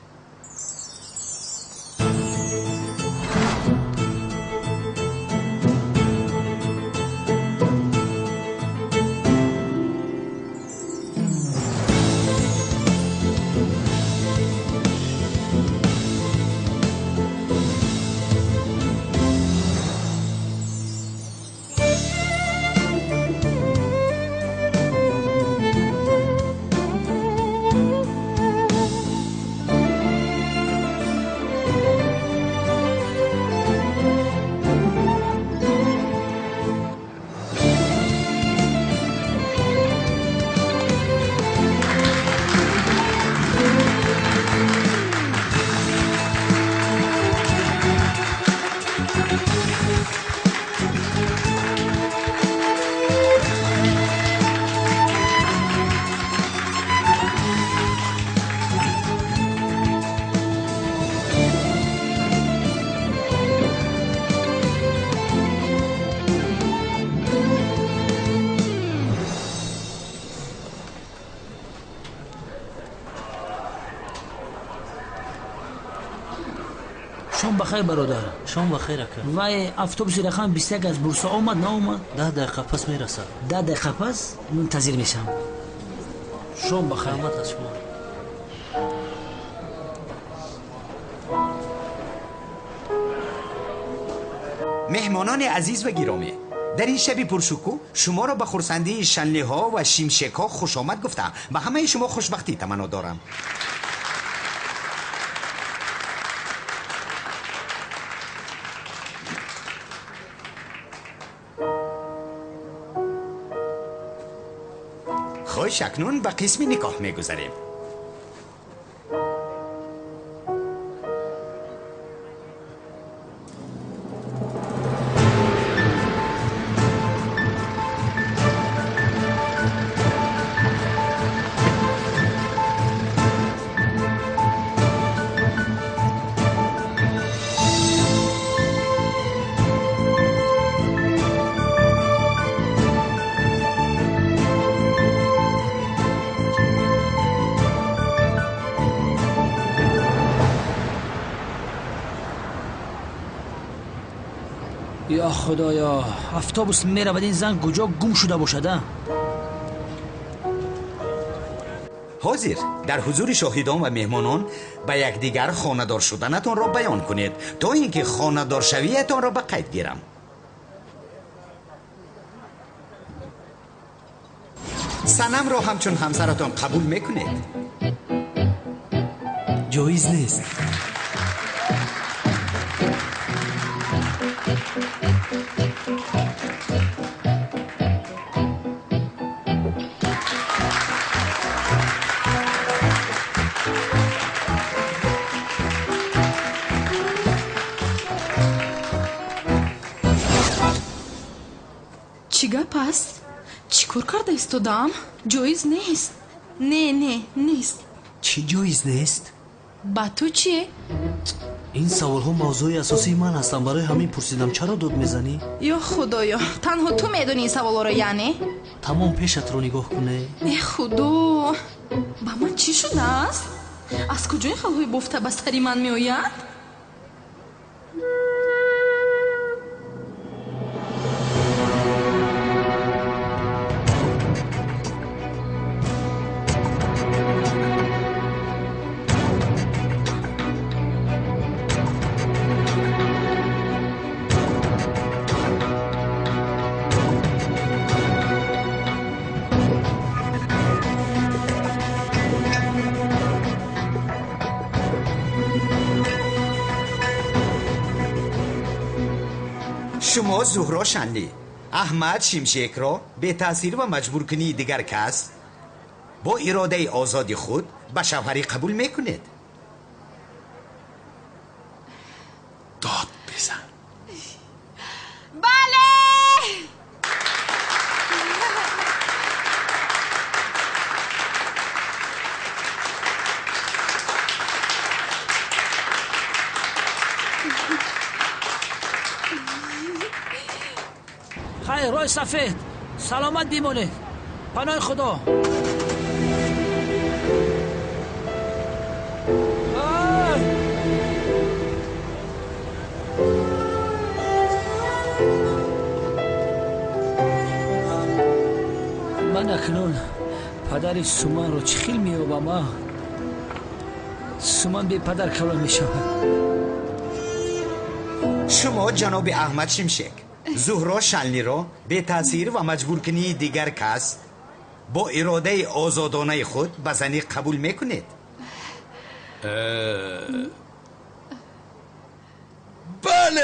بخیر برادر. شام بخیر اکا. وای اتوبوس رقم 21 از بورسا آمد نه اومد؟ 10 دقیقه پس میرسه. 10 دقیقه پس منتظر میشم. شام بخیر. رحمت از شما. مهمانان عزیز و گرامی، در این شب پرشکوه شما را به خرسندی شنلی ها و شیمشک ها خوش آمد گفتم. به همه شما خوشبختی تمنا دارم. خوش، اکنون به قسم نکاح میگذاریم. یا خدایا اتوبوس میرود این زن کجا گم شده باشد؟ حاضر در حضور شاهدان و مهمانان به یکدیگر خانه‌دار شدنتان را بیان کنید تا اینکه خانه‌دار شویتان را به قید گیرم. صنم را همچون همسرتان قبول میکنید؟ جایز نیست. چی گپ است؟ چی کار کرده ایستادم؟ جایز نیست. نه نیست. چی جایز نیست؟ با تو چیه؟ این سوال ها موضوع اساسی من هستم. برای همین پرسیدم چرا داد میزنی؟ یا خدایا تنها تو میدونی این سوال رو یعنی؟ تمام پیشت رو نگاه کنه. ای خدا با من چی شده است؟ از کجا این خلهای بفته به سری من میآید؟ شما زهرا شنلی احمد شیمشک را به تاثیر و مجبور کنی دیگر کس با اراده آزادی خود به شوهری قبول میکنید؟ داد بزن. بله. خیر روی سفید سلامت بیمونه پناه خدا. من اکنون پدر سومن رو چخیل میابم. سومن بی پدر کلا میشود. شما جناب احمد شیمشک زهرا شنلی را به تاثیر و مجبور کنی دیگر کس با اراده آزادانه خود به زنی قبول میکنید؟ بله.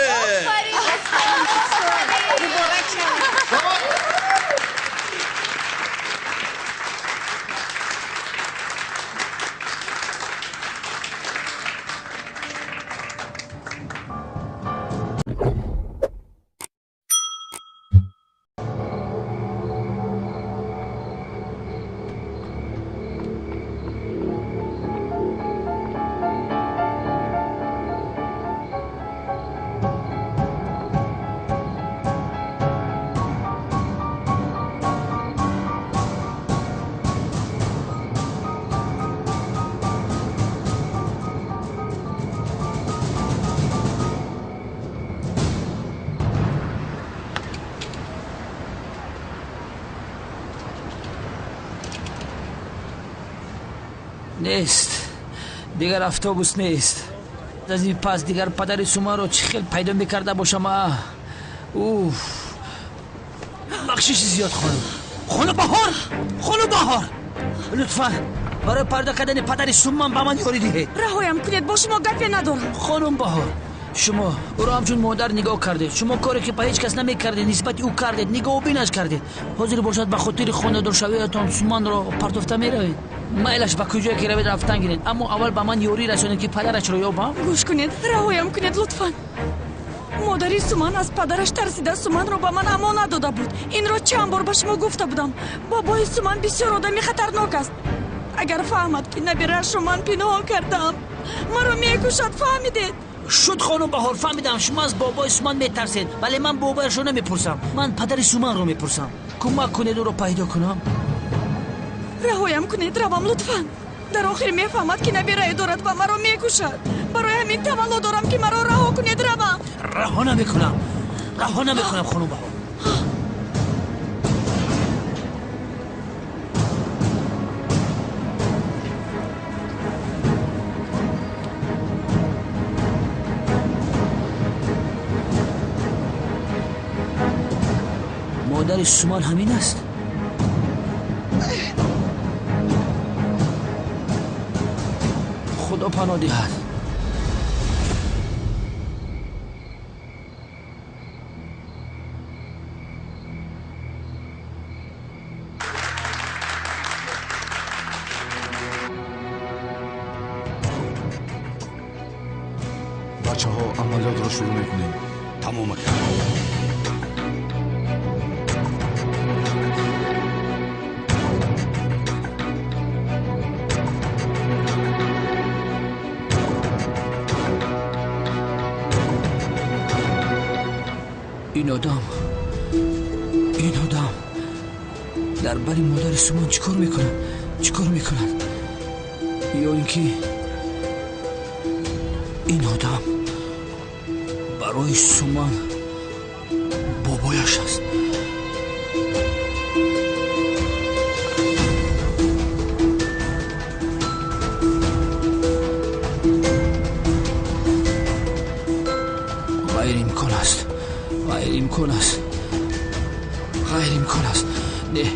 نیست دیگر افطوبوس نیست از این پس دیگر پدر سوما رو چه خیلی پیدا میکرده باشم اوف بخشش زیاد خانم بهار لطفا برای پیدا کردن پدر سوما به من یاری دهید رهایم کنید با شما گپی ندارم خانم بهار شما او را همچون مادر نگاه کردید شما کاری که به هیچ کس نمیکردید نسبت او کردید نگاه و بینش کردید حاضر باشد به خاطر خانه‌دار شویتان سومان را پرتفته میروید مایلش به کجایی که روید رفتن گیرید اما اول به من یاری رسانید که پدرش را یابم گوش کنید رهایم کنید لطفا مادری سومان از پدرش ترسیده سومان را به من امانت داده بود این را چند بار به شما گفته بودم بابای سومان بسیار آدمی خطرناک است اگر فهمد که نبیرش را من پنهان کردم مرا میکشد فهمیدید شد خانم بهار فهمیدم شما از بابای سومان میترسید ولی من بابایش رو نمیپرسم من پدر سومان رو میپرسم کمک کنید او رو پیدا کنم رهایم کنید روم لطفا در آخر میفهمد که نبیره دارد و مرا میکشد برای همین تمنا دارم که مرا رها کنید روم رها نمیکنم خانم بهار مادر سومان همین است خدا پناه دهد بچه ها عملیات رو شروع میکنیم تمام کرد این آدم در بری مادر سومان چیکار میکنن یا اینکه این آدم برای سومان بابایش است غیر امکان است نه